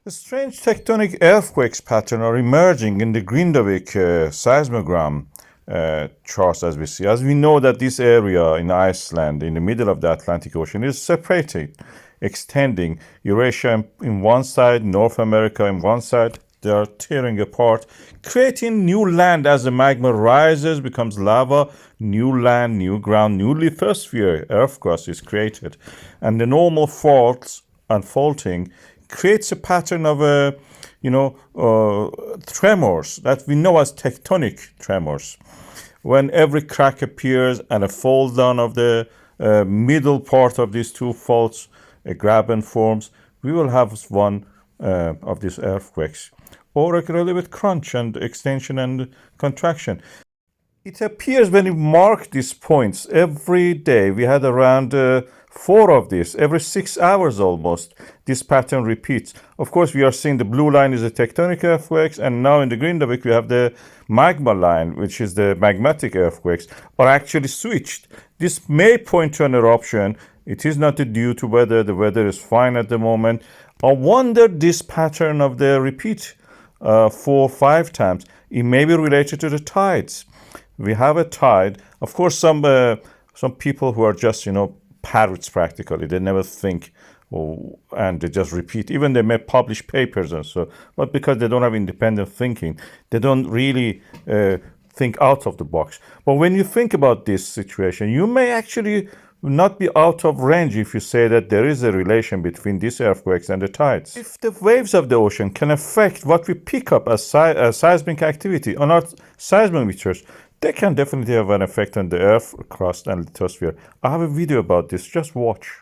The strange tectonic earthquakes pattern are emerging in the Grindavik seismogram charts as we see. As we know that this area in Iceland, in the middle of the Atlantic Ocean, is separated, extending Eurasia in one side, North America in one side. They are tearing apart, creating new land as the magma rises, becomes lava, new land, new ground, new lithosphere, earth crust is created. And the normal faults unfolding creates a pattern of tremors that we know as tectonic tremors. When every crack appears and a fold down of the middle part of these two faults, a graben forms, we will have one of these earthquakes, or regularly with crunch and extension and contraction. It appears when you mark these points every day, we had around 4 of these, every 6 hours almost, this pattern repeats. Of course, we are seeing the blue line is the tectonic earthquakes, and now in the Grindavik we have the magma line, which is the magmatic earthquakes, are actually switched. This may point to an eruption. It is not due to weather. The weather is fine at the moment. I wonder this pattern of the repeat 4-5 times, it may be related to the tides. We have a tide. Of course, some people who are just, parrots practically. They never think, and they just repeat. Even they may publish papers and so, but because they don't have independent thinking, they don't really think out of the box. But when you think about this situation, you may actually not be out of range if you say that there is a relation between these earthquakes and the tides. If the waves of the ocean can affect what we pick up as seismic activity on our seismometers, they can definitely have an effect on the earth crust and lithosphere. I have a video about this. Just watch.